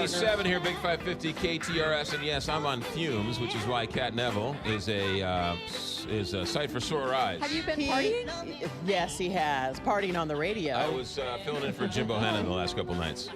6:47 here, Big 550 KTRS, and yes, I'm on fumes, which is why Cat Neville is a sight for sore eyes. Have you been partying? Yes, he has. Partying on the radio. I was filling in for Jimbo Hannon the last couple nights.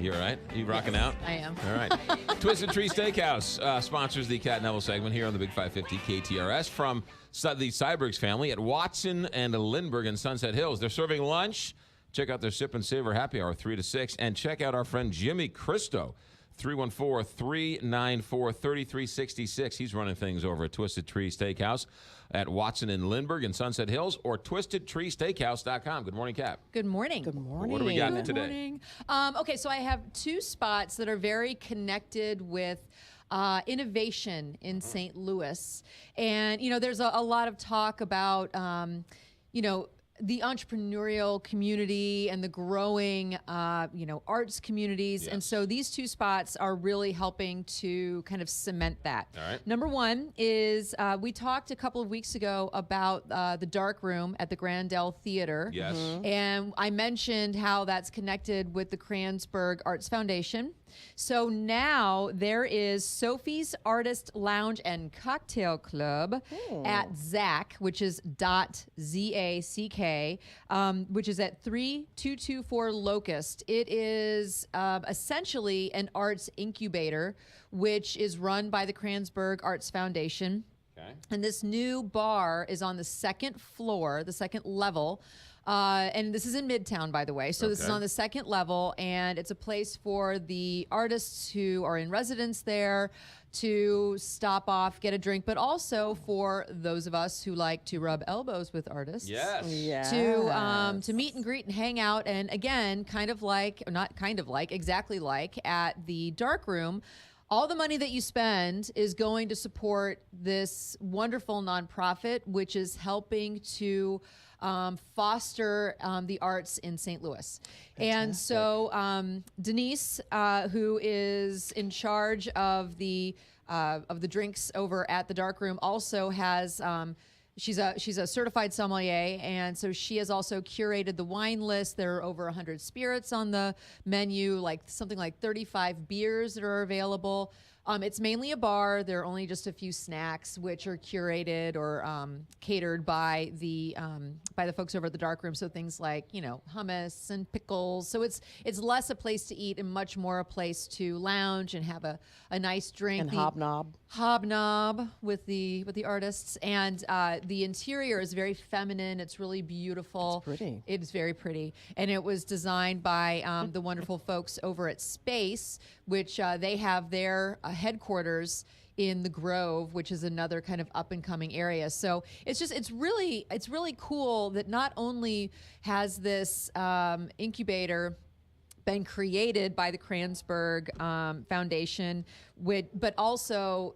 You all right? You rocking out? I am. All right. Twisted Tree Steakhouse sponsors the Cat Neville segment here on the Big 550 KTRS from the Sybergs family at Watson and Lindbergh in Sunset Hills. They're serving lunch. Check out their Sip and Savor Happy Hour 3 to 6. And check out our friend Jimmy Cristo, 314-394-3366. He's running things over at Twisted Tree Steakhouse at Watson and Lindbergh in Sunset Hills or twistedtreesteakhouse.com. Good morning, Cap. Good morning. Good morning. What do we got Good today? morning. Okay, so I have two spots that are very connected with innovation in St. Louis. And, there's a lot of talk about, the entrepreneurial community and the growing, arts communities. Yes. And so these two spots are really helping to kind of cement that. All right. Number one is we talked a couple of weeks ago about the dark room at the Grandel Theater. Yes. And I mentioned how that's connected with the Kranzberg Arts Foundation. So now there is Sophie's Artist Lounge and Cocktail Club at ZACK, which is .ZACK, which is at 3224 Locust. It is essentially an arts incubator, which is run by the Kranzberg Arts Foundation. Okay. And this new bar is on the second floor, the second level. And this is in Midtown, by the way. So this is Okay. on the second level, and it's a place for the artists who are in residence there to stop off, get a drink, but also for those of us who like to rub elbows with artists. Yes. Yes. To meet and greet and hang out, and again, exactly like at the dark room. All the money that you spend is going to support this wonderful nonprofit, which is helping to foster the arts in St. Louis. And so Denise, who is in charge of the drinks over at the dark room, also has. She's a certified sommelier, and so she has also curated the wine list. There are over 100 spirits on the menu, something like 35 beers that are available. It's mainly a bar. There are only just a few snacks, which are curated or catered by the folks over at the dark room. So things like hummus and pickles. So it's less a place to eat and much more a place to lounge and have a nice drink. And hobnob with the artists, and the interior is very feminine. It's really beautiful. It's pretty. It's very pretty, and it was designed by the wonderful folks over at Space, which they have their headquarters in the Grove, which is another kind of up and coming area. So it's really cool that not only has this incubator been created by the Kranzberg Foundation, but also,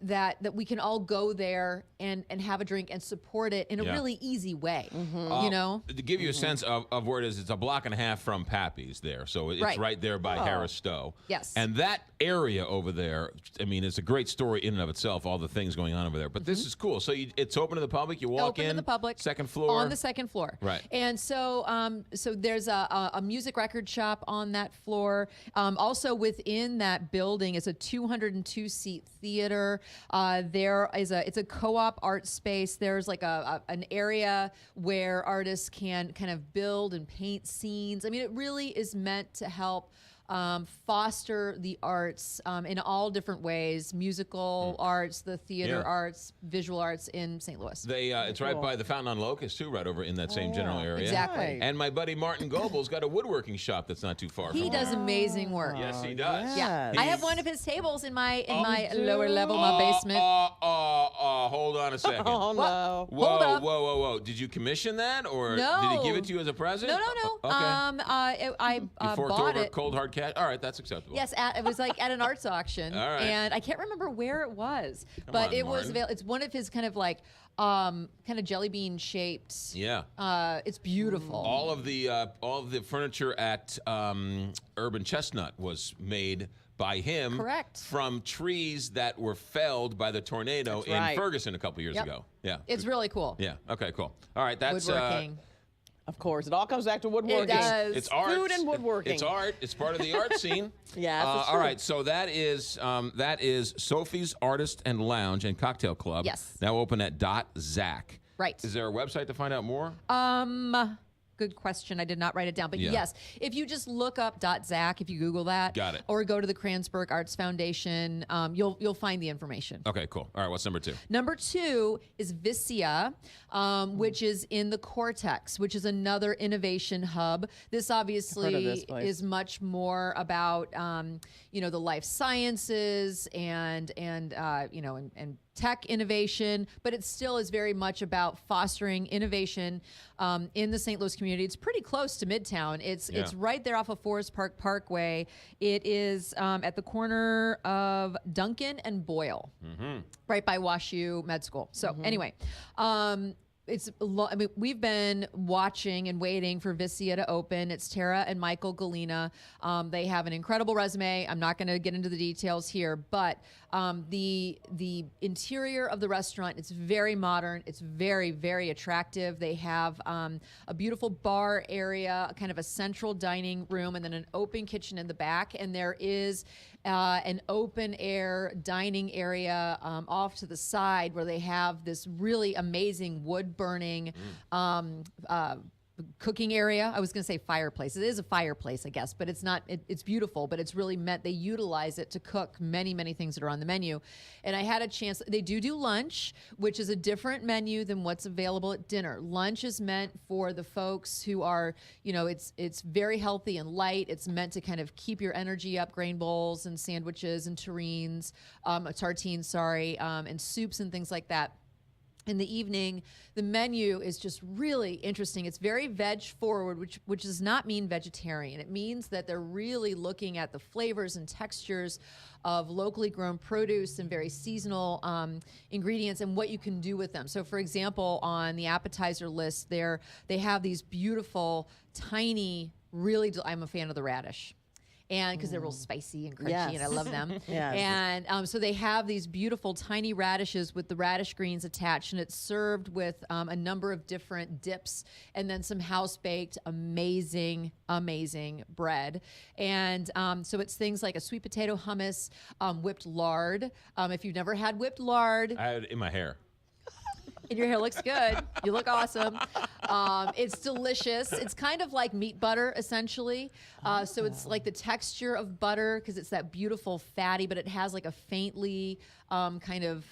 that we can all go there and have a drink and support it in a really easy way, To give you a sense of where it is, it's a block and a half from Pappy's there. So it's right there by Harris Stowe. Yes. And that area over there, it's a great story in and of itself, all the things going on over there. But this is cool. So it's open to the public. You walk open in. to the public. Second floor. On the second floor. Right. And so so there's a music record shop on that floor. Also within that building is a 202-seat theater. It's a co-op art space. There's like an area where artists can kind of build and paint scenes. It really is meant to help foster the arts in all different ways: musical arts, the theater arts, visual arts in St. Louis. It's right by the Fountain on Locust too, right over in that same general area. Exactly. And my buddy Martin Gobel's got a woodworking shop that's not too far from He does amazing work. Yes, he does. Yeah, I have one of his tables in my lower level, Oh, my basement. Hold on a second. Oh, no. Hold up. Whoa. Did you commission that, or No. did he give it to you as a present? No. Okay. I You forked bought over it. cold hard cash? All right, that's acceptable. Yes, it was like at an arts auction, All right. and I can't remember where it was, Come but on, it was Martin. available. It's one of his kind of like kind of jelly bean shaped. Yeah. It's beautiful. All of the furniture at Urban Chestnut was made by him. Correct. From trees that were felled by the tornado in right. Ferguson a couple years Yep. ago. Yeah. It's really cool. Yeah. Okay, cool. All right, that's Woodworking. Of course, it all comes back to woodworking. It does. It's art. Food and woodworking. It's art. It's part of the art scene. Yes, it's all true. right. So that is Sophie's Artist and Lounge and Cocktail Club. Yes. Now open at .zac. Right. Is there a website to find out more? Good question. I did not write it down. But Yeah. yes, if you just look up .zac, if you Google that. Got it. Or go to the Kranzberg Arts Foundation, you'll find the information. Okay, cool. All right, what's number 2? Number 2 is Vicia, which is in the Cortex, which is another innovation hub. This obviously this place. is much more about, the life sciences and tech innovation, but it still is very much about fostering innovation in the St. Louis community. It's pretty close to Midtown. It's right there off of Forest Park Parkway. It is at the corner of Duncan and Boyle, right by WashU Med School. So anyway, we've been watching and waiting for Vicia to open. It's Tara and Michael Galina. They have an incredible resume. I'm not going to get into the details here, but the interior of the restaurant, it's very modern. It's very, very attractive. They have a beautiful bar area, kind of a central dining room, and then an open kitchen in the back. And there is an open air dining area off to the side where they have this really amazing wood burning cooking area. I was going to say fireplace. It is a fireplace, I guess, but it's not. It's beautiful, but it's really meant they utilize it to cook many, many things that are on the menu. And I had a chance. They do lunch, which is a different menu than what's available at dinner. Lunch is meant for the folks who are, it's very healthy and light. It's meant to kind of keep your energy up. Grain bowls and sandwiches and tartines, and soups and things like that. In the evening, the menu is just really interesting. It's very veg-forward, which does not mean vegetarian. It means that they're really looking at the flavors and textures of locally grown produce and very seasonal ingredients and what you can do with them. So, for example, on the appetizer list, they have these beautiful, tiny, I'm a fan of the radish. And because they're real spicy and crunchy, Yes. and I love them. Yes. And so they have these beautiful tiny radishes with the radish greens attached, and it's served with a number of different dips, and then some house-baked, amazing bread. And so it's things like a sweet potato hummus, whipped lard. If you've never had whipped lard, I had it in my hair. and your hair looks good. You look awesome. It's delicious. It's kind of like meat butter, essentially. So it's like the texture of butter because it's that beautiful fatty, but it has like a faintly kind of,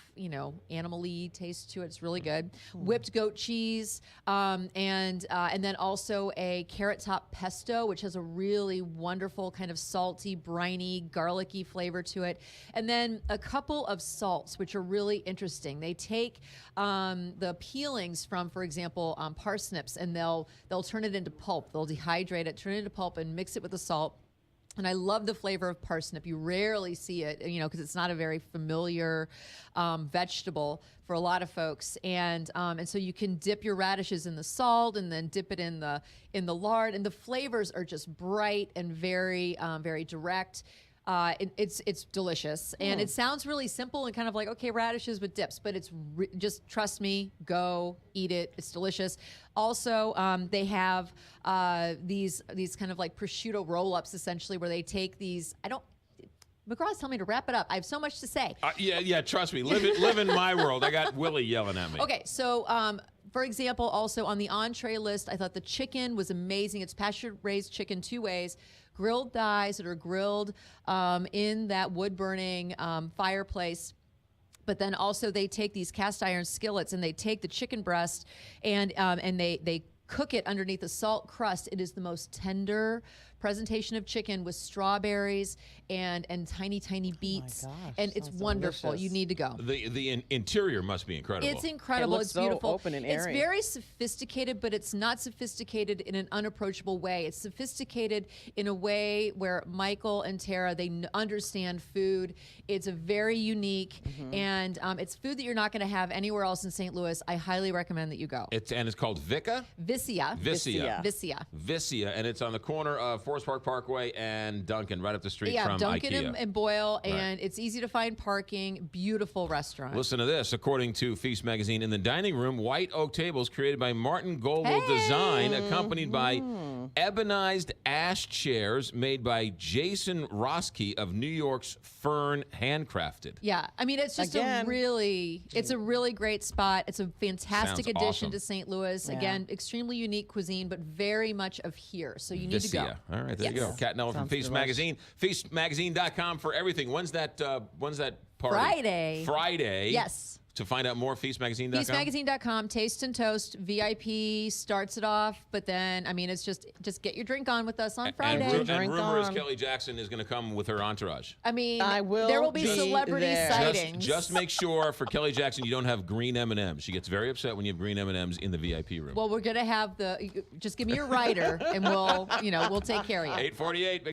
animal-y taste to it. It's really good. Whipped goat cheese, and then also a carrot top pesto, which has a really wonderful kind of salty, briny, garlicky flavor to it. And then a couple of salts, which are really interesting. They take the peelings from, for example, parsnips, and they'll turn it into pulp. They'll dehydrate it, turn it into pulp, and mix it with the salt. And I love the flavor of parsnip. You rarely see it, because it's not a very familiar vegetable for a lot of folks. And so you can dip your radishes in the salt and then dip it in the lard. And the flavors are just bright and very, very direct. It's delicious, and it sounds really simple and kind of like, okay, radishes with dips, but it's just trust me, go eat it. It's delicious. Also, they have these kind of like prosciutto roll-ups, essentially, where they take these. McGraw's telling me to wrap it up. I have so much to say. Yeah. Trust me. Live in my world. I got Willie yelling at me. Okay, so. For example, also on the entree list, I thought the chicken was amazing. It's pasture-raised chicken 2 ways, grilled thighs that are grilled in that wood-burning fireplace. But then also they take these cast iron skillets and they take the chicken breast and they cook it underneath a salt crust. It is the most tender presentation of chicken with strawberries and tiny beets. Oh my gosh, and it's sounds wonderful. delicious. You need to go. The interior must be incredible. It's incredible. It looks It's so beautiful. open and It's airy. very sophisticated, but it's not sophisticated in an unapproachable way. It's sophisticated in a way where Michael and Tara, they understand food. It's a very unique, and it's food that you're not going to have anywhere else in St. Louis. I highly recommend that you go. It's called Vicia. Vicia. Vicia. Vicia. Vicia, and it's on the corner of Forest Park Parkway and Duncan right up the street Yeah, from Duncan IKEA. and Boyle, and it's easy to find parking. Beautiful restaurant. Listen to this. According to Feast Magazine, in the dining room, white oak tables created by Martin Goldwell Design, accompanied by ebonized ash chairs made by Jason Roski of New York's Fern Handcrafted. Yeah, I mean, it's just it's a really great spot. It's a fantastic Sounds addition awesome. to St. Louis. Yeah. Again, extremely unique cuisine, but very much of here. So you need to go. All right, there you go. Yes. Cat and Ella from Sounds Feast delish. Magazine. FeastMagazine.com for everything. When's that party? Friday. Friday. Yes. To find out more, FeastMagazine.com. FeastMagazine.com, Taste and Toast, VIP starts it off, but then, I mean, it's just get your drink on with us on Friday. And Drink rumor is on. Kelly Jackson is going to come with her entourage. I mean, will there will be be celebrity there. sightings. Just make sure for Kelly Jackson you don't have green M&Ms. She gets very upset when you have green M&Ms in the VIP room. Well, we're going to have just give me your rider, and we'll take care of you. 848.